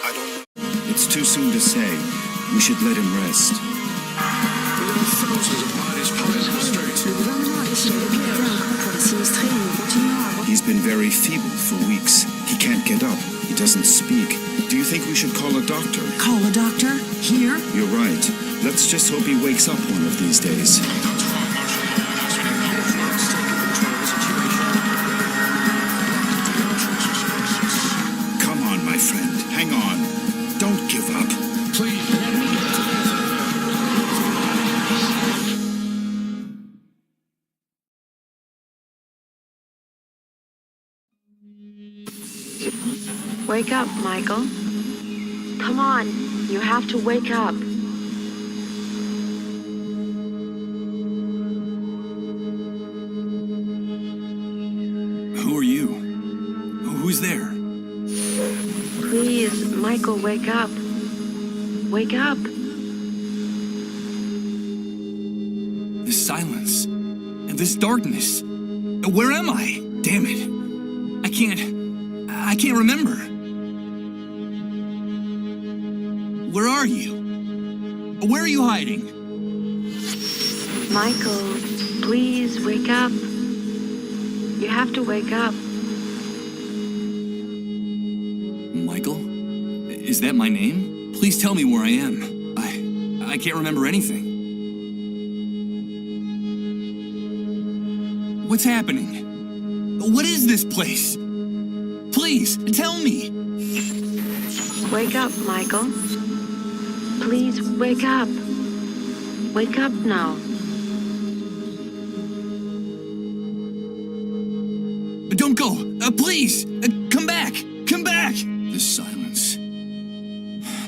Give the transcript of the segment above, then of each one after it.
I don't know. It's too soon to say. We should let him rest. He's been very feeble for weeks. He can't get up. He doesn't speak. Do you think we should call a doctor? Call a doctor? Here? You're right. Let's just hope he wakes up one of these days. Come on, my friend. Hang on. Don't give up. Please, let me get to Wake up, Michael. Come on, you have to wake up. Who are you? Who's there? Please, Michael, wake up. Wake up. This silence. And this darkness. Where am I? Damn it. I can't remember. Where are you? Where are you hiding? Michael, please wake up. You have to wake up. Michael? Is that my name? Please tell me where I am. I can't remember anything. What's happening? What is this place? Please, tell me. Wake up, Michael. Please wake up. Wake up now. Don't go. Please, come back. Come back. This silence.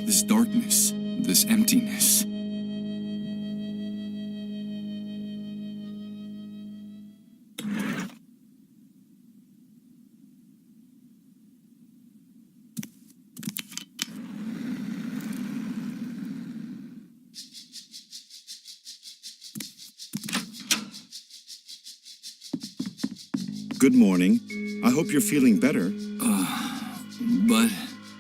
This darkness. This emptiness. Good morning. I hope you're feeling better. But...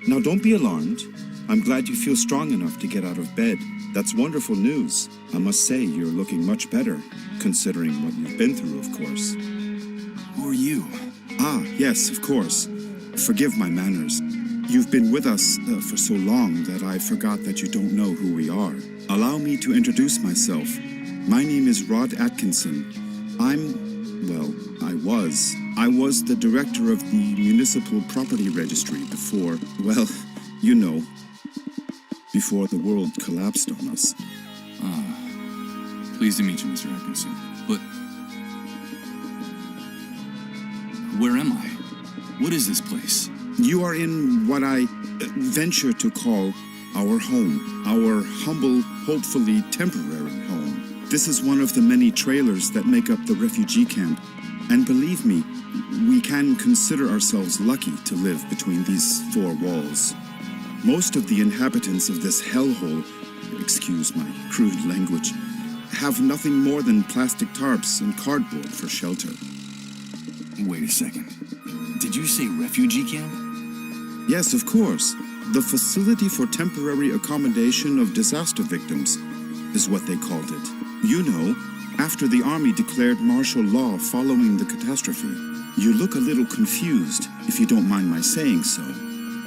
Now don't be alarmed. I'm glad you feel strong enough to get out of bed. That's wonderful news. I must say you're looking much better, considering what you've been through, of course. Who are you? Ah, yes, of course. Forgive my manners. You've been with us for so long that I forgot that you don't know who we are. Allow me to introduce myself. My name is Rod Atkinson. I was the director of the Municipal Property Registry before, well, you know, before the world collapsed on us. Pleased to meet you, Mr. Atkinson. But... where am I? What is this place? You are in what I venture to call our home. Our humble, hopefully temporary home. This is one of the many trailers that make up the refugee camp. And believe me, we can consider ourselves lucky to live between these four walls. Most of the inhabitants of this hellhole, excuse my crude language, have nothing more than plastic tarps and cardboard for shelter. Wait a second. Did you say refugee camp? Yes, of course. The Facility for Temporary Accommodation of Disaster Victims is what they called it. You know, after the army declared martial law following the catastrophe. You look a little confused, if you don't mind my saying so.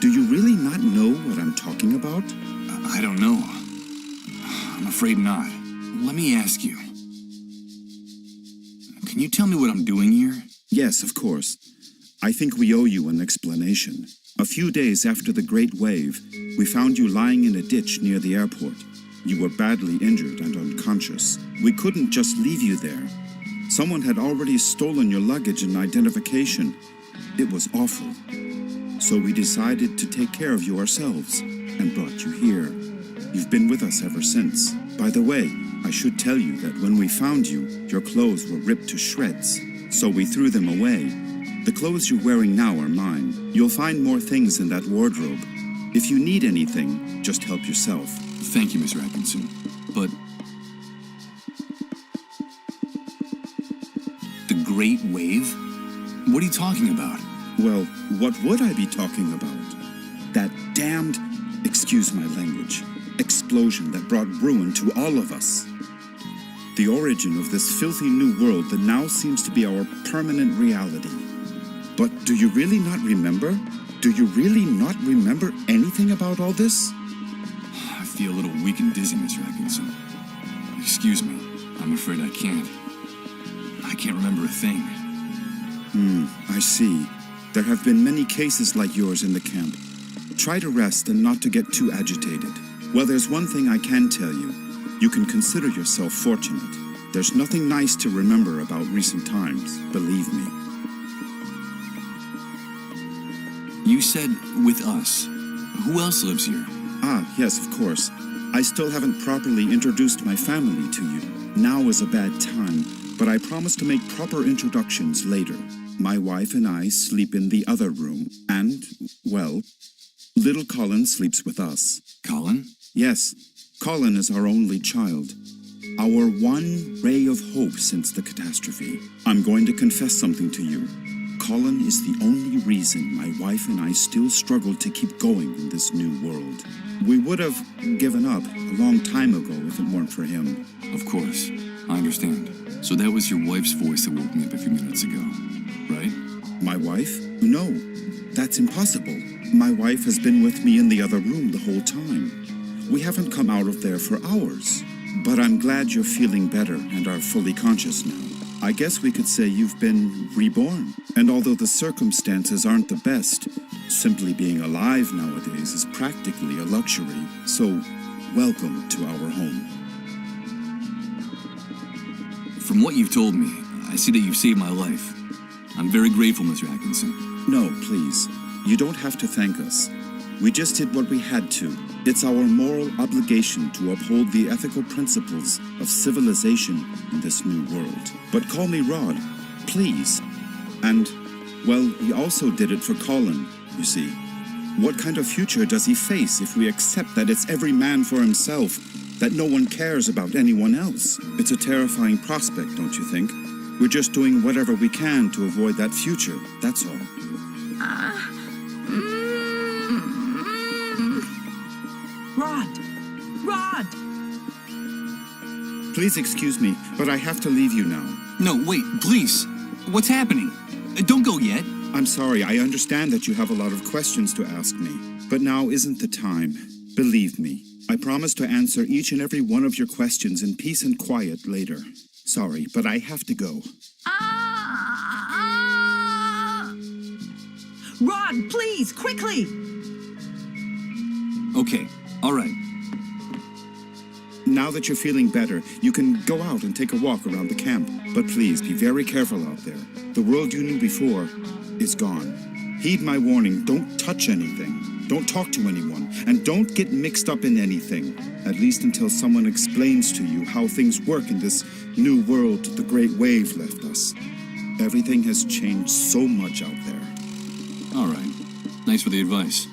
Do you really not know what I'm talking about? I don't know. I'm afraid not. Let me ask you. Can you tell me what I'm doing here? Yes, of course. I think we owe you an explanation. A few days after the Great Wave, we found you lying in a ditch near the airport. You were badly injured and unconscious. We couldn't just leave you there. Someone had already stolen your luggage and identification. It was awful. So we decided to take care of you ourselves and brought you here. You've been with us ever since. By the way, I should tell you that when we found you, your clothes were ripped to shreds, so we threw them away. The clothes you're wearing now are mine. You'll find more things in that wardrobe. If you need anything, just help yourself. Thank you, Mr. Atkinson. But... the Great Wave? What are you talking about? Well, what would I be talking about? That damned, excuse my language, explosion that brought ruin to all of us. The origin of this filthy new world that now seems to be our permanent reality. But do you really not remember? Do you really not remember anything about all this? I feel a little weak and dizzy, Mr. Atkinson. Excuse me. I'm afraid I can't. I can't remember a thing. I see. There have been many cases like yours in the camp. Try to rest and not to get too agitated. Well, there's one thing I can tell you. You can consider yourself fortunate. There's nothing nice to remember about recent times, believe me. You said with us. Who else lives here? Ah, yes, of course. I still haven't properly introduced my family to you. Now is a bad time, but I promise to make proper introductions later. My wife and I sleep in the other room, and, well, little Colin sleeps with us. Colin? Yes, Colin is our only child. Our one ray of hope since the catastrophe. I'm going to confess something to you. Colin is the only reason my wife and I still struggle to keep going in this new world. We would have given up a long time ago if it weren't for him. Of course. I understand. So that was your wife's voice that woke me up a few minutes ago, right? My wife? No, that's impossible. My wife has been with me in the other room the whole time. We haven't come out of there for hours. But I'm glad you're feeling better and are fully conscious now. I guess we could say you've been reborn. And although the circumstances aren't the best, simply being alive nowadays is practically a luxury. So, welcome to our home. From what you've told me, I see that you've saved my life. I'm very grateful, Mr. Atkinson. No, please. You don't have to thank us. We just did what we had to. It's our moral obligation to uphold the ethical principles of civilization in this new world. But call me Rod, please. And, well, we also did it for Colin, you see. What kind of future does he face if we accept that it's every man for himself, that no one cares about anyone else? It's a terrifying prospect, don't you think? We're just doing whatever we can to avoid that future, that's all. Rod! Please excuse me, but I have to leave you now. No, wait, please. What's happening? Don't go yet. I'm sorry, I understand that you have a lot of questions to ask me, but now isn't the time. Believe me, I promise to answer each and every one of your questions in peace and quiet later. Sorry, but I have to go. Rod, please, quickly! Okay, all right. Now that you're feeling better, you can go out and take a walk around the camp. But please, be very careful out there. The world you knew before is gone. Heed my warning, don't touch anything. Don't talk to anyone, and don't get mixed up in anything. At least until someone explains to you how things work in this new world the Great Wave left us. Everything has changed so much out there. All right. Thanks for the advice.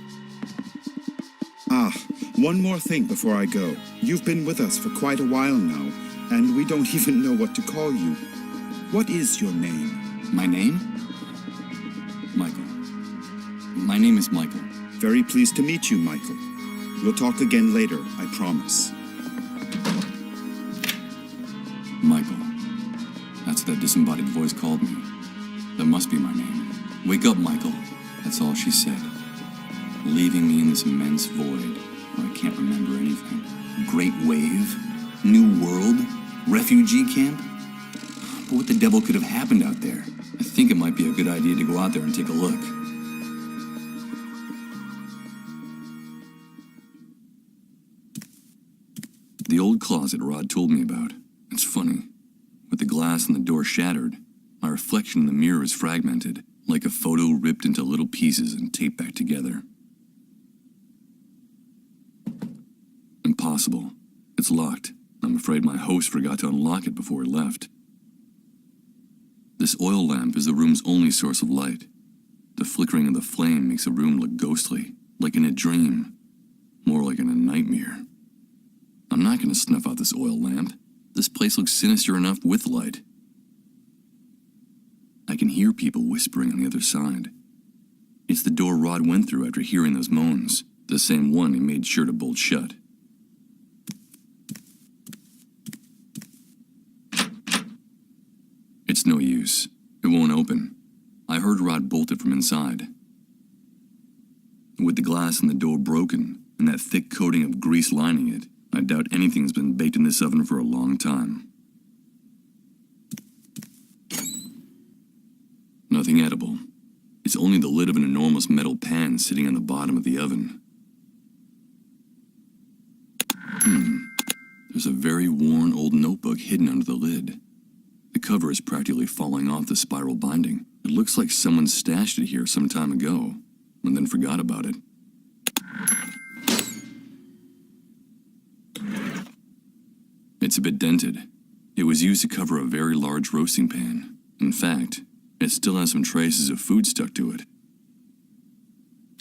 Ah, one more thing before I go. You've been with us for quite a while now, and we don't even know what to call you. What is your name? My name? Michael. My name is Michael. Very pleased to meet you, Michael. We'll talk again later, I promise. Michael. That's what that disembodied voice called me. That must be my name. Wake up, Michael. That's all she said. Leaving me in this immense void where I can't remember anything. Great wave? New world? Refugee camp? But what the devil could have happened out there? I think it might be a good idea to go out there and take a look. The old closet Rod told me about. It's funny. With the glass in the door shattered, my reflection in the mirror is fragmented, like a photo ripped into little pieces and taped back together. Impossible. It's locked. I'm afraid my host forgot to unlock it before he left. This oil lamp is the room's only source of light. The flickering of the flame makes the room look ghostly, like in a dream, more like in a nightmare. I'm not going to snuff out this oil lamp. This place looks sinister enough with light. I can hear people whispering on the other side. It's the door Rod went through after hearing those moans, the same one he made sure to bolt shut. It's no use. It won't open. I heard Rod bolt it from inside. With the glass in the door broken and that thick coating of grease lining it, I doubt anything's been baked in this oven for a long time. Nothing edible. It's only the lid of an enormous metal pan sitting on the bottom of the oven. There's a very worn old notebook hidden under the lid. The cover is practically falling off the spiral binding. It looks like someone stashed it here some time ago, and then forgot about it. It's a bit dented. It was used to cover a very large roasting pan. In fact, it still has some traces of food stuck to it.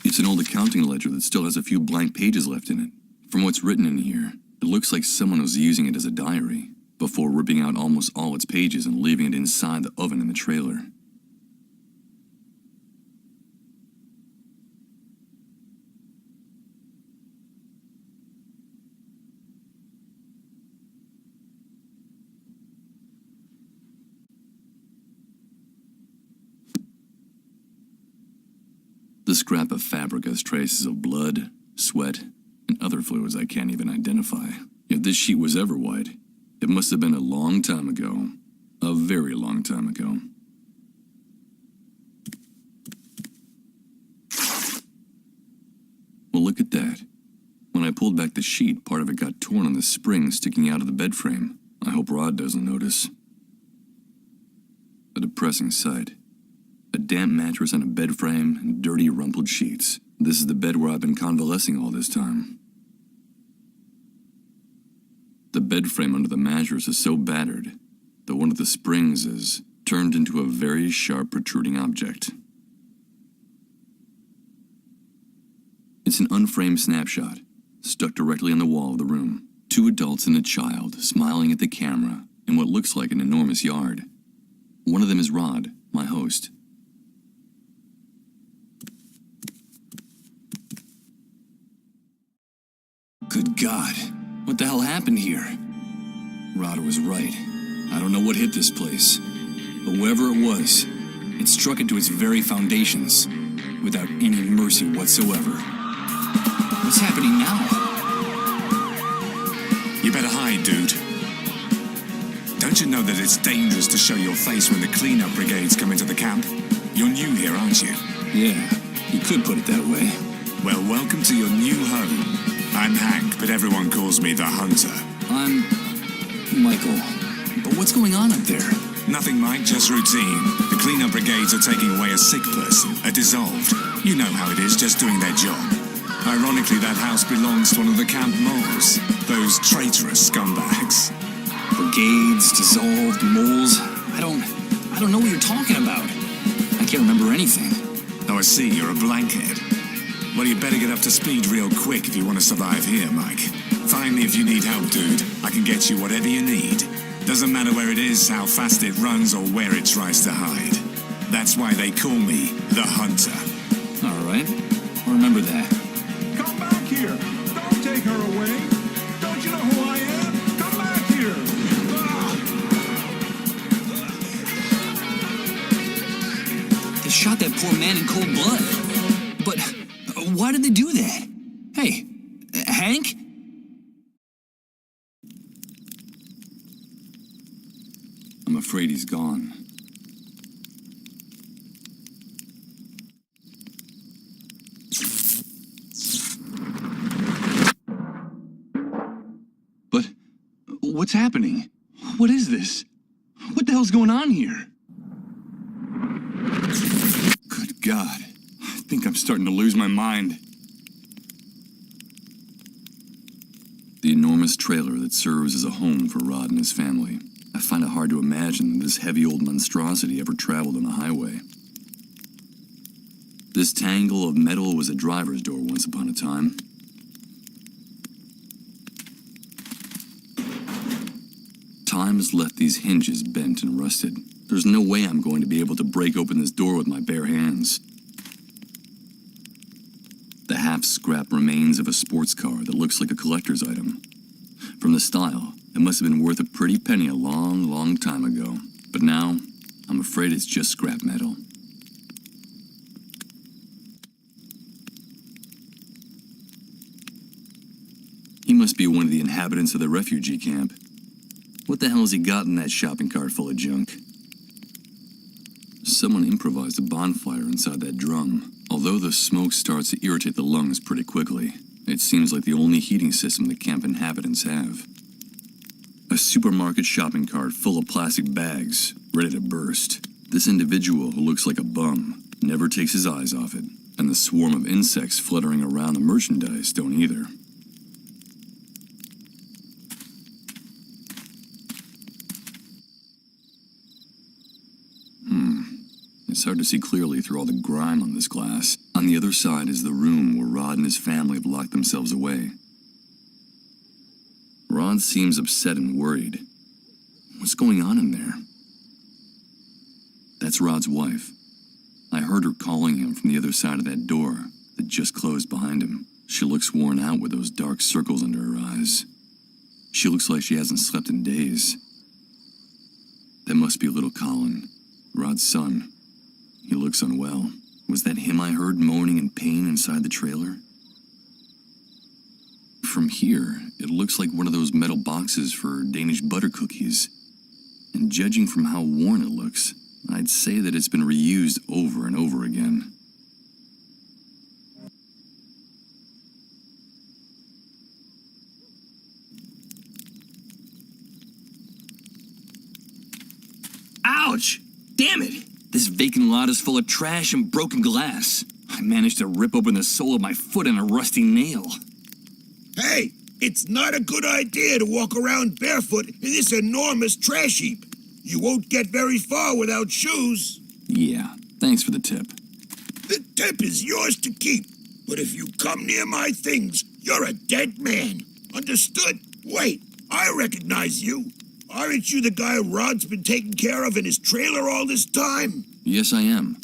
It's an old accounting ledger that still has a few blank pages left in it. From what's written in here, it looks like someone was using it as a diary, before ripping out almost all its pages and leaving it inside the oven in the trailer. The scrap of fabric has traces of blood, sweat, and other fluids I can't even identify. If this sheet was ever white, it must have been a long time ago. A very long time ago. Well, look at that. When I pulled back the sheet, part of it got torn on the spring sticking out of the bed frame. I hope Rod doesn't notice. A depressing sight. A damp mattress on a bed frame and dirty, rumpled sheets. This is the bed where I've been convalescing all this time. The bed frame under the mattress is so battered that one of the springs is turned into a very sharp, protruding object. It's an unframed snapshot, stuck directly on the wall of the room. Two adults and a child smiling at the camera in what looks like an enormous yard. One of them is Rod, my host. Good God, what the hell happened here? Rod was right. I don't know what hit this place, but wherever it was, it struck into its very foundations, without any mercy whatsoever. What's happening now? You better hide, dude. Don't you know that it's dangerous to show your face when the cleanup brigades come into the camp? You're new here, aren't you? Yeah, you could put it that way. Well, welcome to your new home. I'm Hank, but everyone calls me the Hunter. I'm Michael. But what's going on up there? Nothing, Mike, just routine. The cleanup brigades are taking away a sick person, a dissolved. You know how it is, just doing their job. Ironically, that house belongs to one of the camp moles. Those traitorous scumbags. Brigades, dissolved, moles. I don't know what you're talking about. I can't remember anything. Oh, I see, you're a blankhead. Well, you better get up to speed real quick if you want to survive here, Mike. Find me if you need help, dude. I can get you whatever you need. Doesn't matter where it is, how fast it runs, or where it tries to hide. That's why they call me the Hunter. All right. I'll remember that. Come back here! Don't take her away! Don't you know who I am? Come back here! They shot that poor man in cold blood. But why did they do that? Hey, Hank? I'm afraid he's gone. But what's happening? What is this? What the hell's going on here? Good God. I think I'm starting to lose my mind. The enormous trailer that serves as a home for Rod and his family. I find it hard to imagine that this heavy old monstrosity ever traveled on the highway. This tangle of metal was a driver's door once upon a time. Time has left these hinges bent and rusted. There's no way I'm going to be able to break open this door with my bare hands. The half-scrap remains of a sports car that looks like a collector's item. From the style, it must have been worth a pretty penny a long, long time ago. But now, I'm afraid it's just scrap metal. He must be one of the inhabitants of the refugee camp. What the hell has he got in that shopping cart full of junk? Someone improvised a bonfire inside that drum. Although the smoke starts to irritate the lungs pretty quickly, it seems like the only heating system the camp inhabitants have. A supermarket shopping cart full of plastic bags, ready to burst. This individual who looks like a bum never takes his eyes off it, and the swarm of insects fluttering around the merchandise don't either. It's hard to see clearly through all the grime on this glass. On the other side is the room where Rod and his family have locked themselves away. Rod seems upset and worried. What's going on in there? That's Rod's wife. I heard her calling him from the other side of that door that just closed behind him. She looks worn out with those dark circles under her eyes. She looks like she hasn't slept in days. That must be little Colin, Rod's son. He looks unwell. Was that him I heard moaning in pain inside the trailer? From here, it looks like one of those metal boxes for Danish butter cookies. And judging from how worn it looks, I'd say that it's been reused over and over again. Ouch! Damn it! This vacant lot is full of trash and broken glass. I managed to rip open the sole of my foot on a rusty nail. Hey, it's not a good idea to walk around barefoot in this enormous trash heap. You won't get very far without shoes. Yeah, thanks for the tip. The tip is yours to keep, but if you come near my things, you're a dead man. Understood? Wait, I recognize you. Aren't you the guy Rod's been taking care of in his trailer all this time? Yes, I am.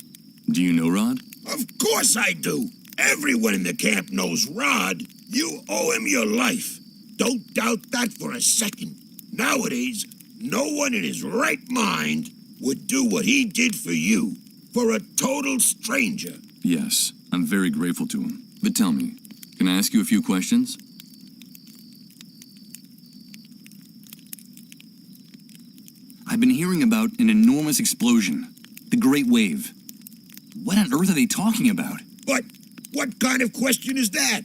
Do you know Rod? Of course I do. Everyone in the camp knows Rod. You owe him your life. Don't doubt that for a second. Nowadays, no one in his right mind would do what he did for you, for a total stranger. Yes, I'm very grateful to him. But tell me, can I ask you a few questions? I've been hearing about an enormous explosion, the Great Wave. What on earth are they talking about? But what kind of question is that?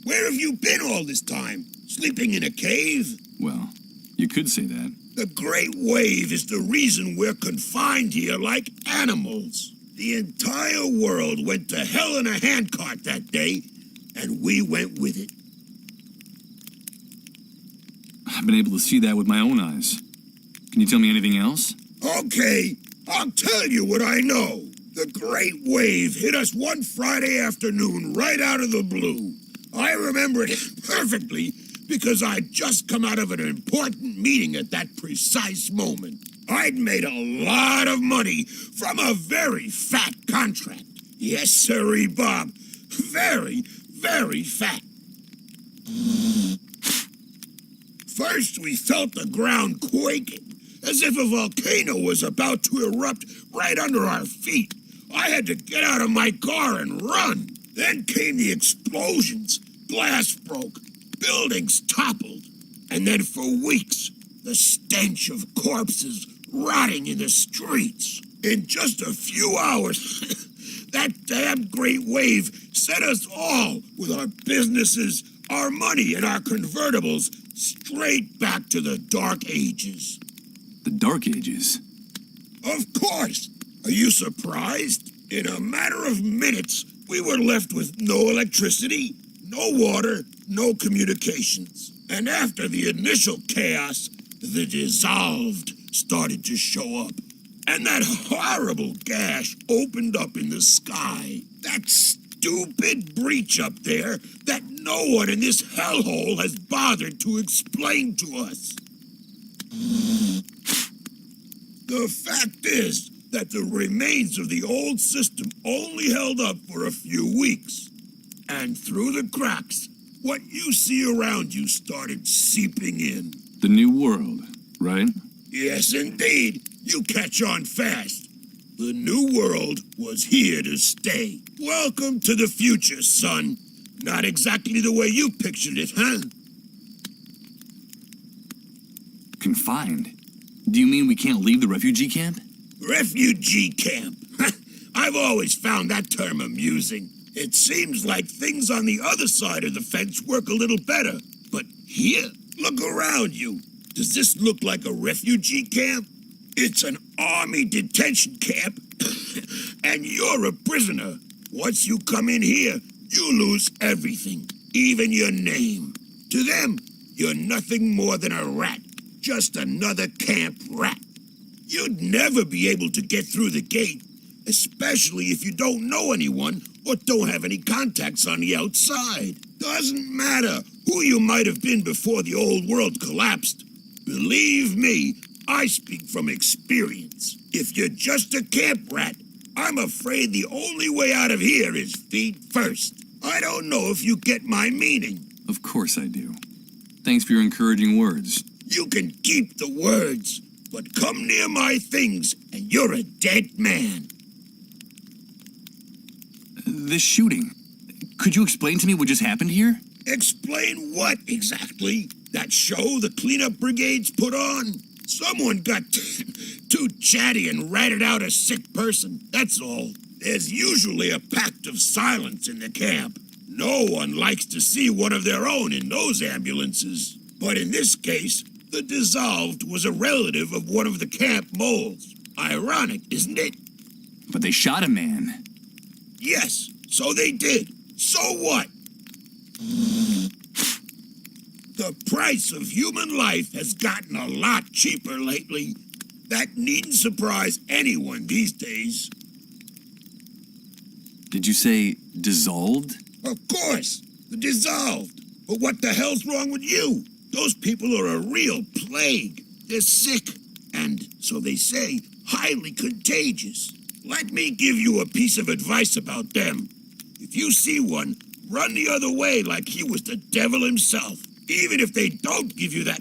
Where have you been all this time? Sleeping in a cave? Well, you could say that. The Great Wave is the reason we're confined here like animals. The entire world went to hell in a handcart that day, and we went with it. I've been able to see that with my own eyes. Can you tell me anything else? Okay, I'll tell you what I know. The Great Wave hit us one Friday afternoon right out of the blue. I remember it perfectly because I'd just come out of an important meeting at that precise moment. I'd made a lot of money from a very fat contract. Yes, sirree, Bob. Very, very fat. First, we felt the ground quaking, as if a volcano was about to erupt right under our feet. I had to get out of my car and run. Then came the explosions. Glass broke. Buildings toppled. And then for weeks, the stench of corpses rotting in the streets. In just a few hours, that damn Great Wave sent us all, with our businesses, our money, and our convertibles, straight back to the Dark Ages. The Dark Ages? Of course! Are you surprised? In a matter of minutes, we were left with no electricity, no water, no communications. And after the initial chaos, the dissolved started to show up. And that horrible gash opened up in the sky. That stupid breach up there that no one in this hellhole has bothered to explain to us. The fact is that the remains of the old system only held up for a few weeks. And through the cracks, what you see around you started seeping in. The new world, right? Yes, indeed. You catch on fast. The new world was here to stay. Welcome to the future, son. Not exactly the way you pictured it, huh? Confined? Do you mean we can't leave the refugee camp? Refugee camp. I've always found that term amusing. It seems like things on the other side of the fence work a little better. But here, look around you. Does this look like a refugee camp? It's an army detention camp, and you're a prisoner. Once you come in here, you lose everything, even your name. To them, you're nothing more than a rat, just another camp rat. You'd never be able to get through the gate, especially if you don't know anyone or don't have any contacts on the outside. Doesn't matter who you might have been before the old world collapsed. Believe me, I speak from experience. If you're just a camp rat, I'm afraid the only way out of here is feet first. I don't know if you get my meaning. Of course I do. Thanks for your encouraging words. You can keep the words, but come near my things and you're a dead man. This shooting. Could you explain to me what just happened here? Explain what exactly? That show the cleanup brigades put on? Someone got too chatty and ratted out a sick person, that's all. There's usually a pact of silence in the camp. No one likes to see one of their own in those ambulances. But in this case, the dissolved was a relative of one of the camp moles. Ironic, isn't it? But they shot a man. Yes, so they did. So what? The price of human life has gotten a lot cheaper lately. That needn't surprise anyone these days. Did you say dissolved? Of course, the dissolved. But what the hell's wrong with you? Those people are a real plague. They're sick, and, so they say, highly contagious. Let me give you a piece of advice about them. If you see one, run the other way like he was the devil himself. Even if they don't give you that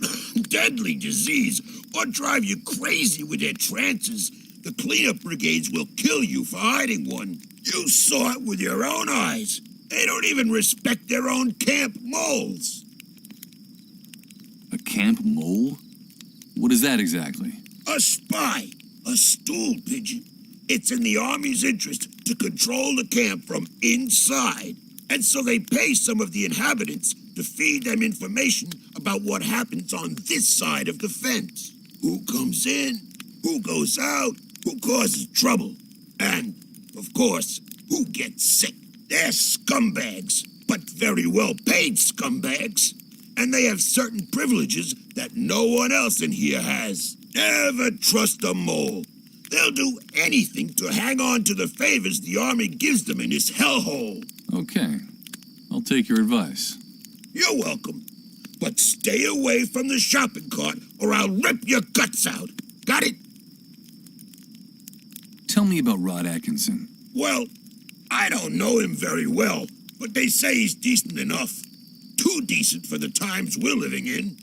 deadly disease or drive you crazy with their trances, the cleanup brigades will kill you for hiding one. You saw it with your own eyes. They don't even respect their own camp moles. A camp mole? What is that exactly? A spy, a stool pigeon. It's in the Army's interest to control the camp from inside. And so they pay some of the inhabitants to feed them information about what happens on this side of the fence. Who comes in, who goes out, who causes trouble, and, of course, who gets sick. They're scumbags, but very well-paid scumbags. And they have certain privileges that no one else in here has. Never trust a mole. They'll do anything to hang on to the favors the Army gives them in this hellhole. Okay, I'll take your advice. You're welcome. But stay away from the shopping cart or I'll rip your guts out. Got it? Tell me about Rod Atkinson. Well, I don't know him very well, but they say he's decent enough. Too decent for the times we're living in.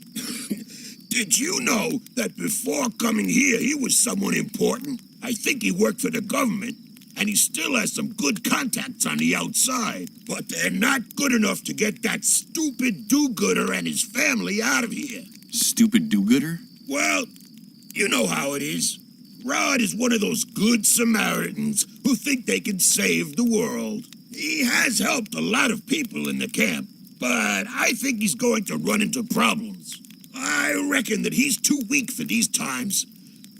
Did you know that before coming here, he was someone important? I think he worked for the government, and he still has some good contacts on the outside. But they're not good enough to get that stupid do-gooder and his family out of here. Stupid do-gooder? Well, you know how it is. Rod is one of those good Samaritans who think they can save the world. He has helped a lot of people in the camp, but I think he's going to run into problems. I reckon that he's too weak for these times.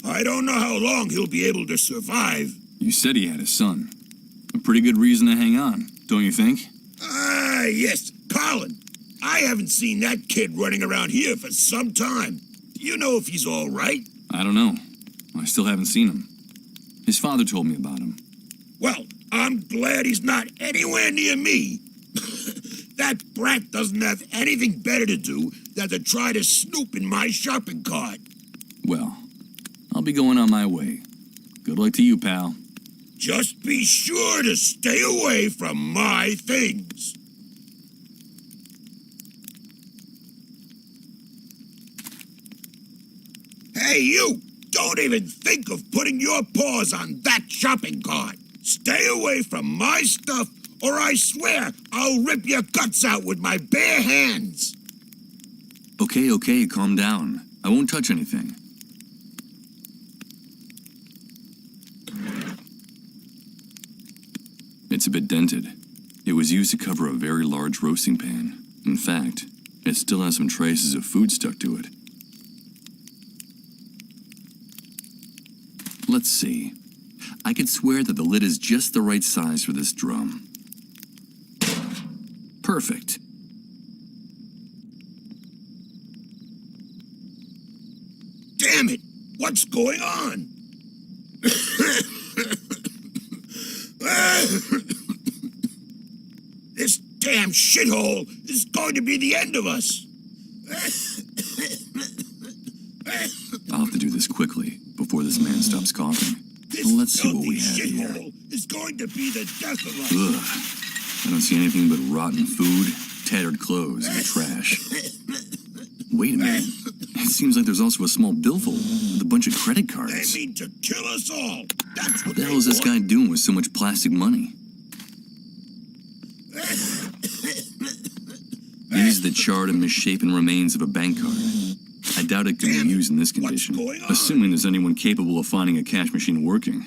I don't know how long he'll be able to survive. You said he had a son. A pretty good reason to hang on, don't you think? Ah, yes, Colin. I haven't seen that kid running around here for some time. Do you know if he's all right? I don't know. I still haven't seen him. His father told me about him. Well, I'm glad he's not anywhere near me. That brat doesn't have anything better to do than to try to snoop in my shopping cart. Well, I'll be going on my way. Good luck to you, pal. Just be sure to stay away from my things. Hey, you! Don't even think of putting your paws on that shopping cart. Stay away from my stuff, or I swear I'll rip your guts out with my bare hands. Okay, calm down. I won't touch anything. It's a bit dented. It was used to cover a very large roasting pan. In fact, it still has some traces of food stuck to it. Let's see. I could swear that the lid is just the right size for this drum. Perfect. Damn it! What's going on? This damn shithole is going to be the end of us. I'll have to do this quickly before this man stops coughing. This Let's see what filthy we have here. shithole is going to be the death of us. Ugh. I don't see anything but rotten food, tattered clothes, and trash. Wait a minute. It seems like there's also a small billfold with a bunch of credit They cards. mean to kill us all. That's What the hell is this guy doing with so much plastic money? These are the charred and misshapen remains of a bank card. I doubt it could be used in this condition, going on? assuming there's anyone capable of finding a cash machine working.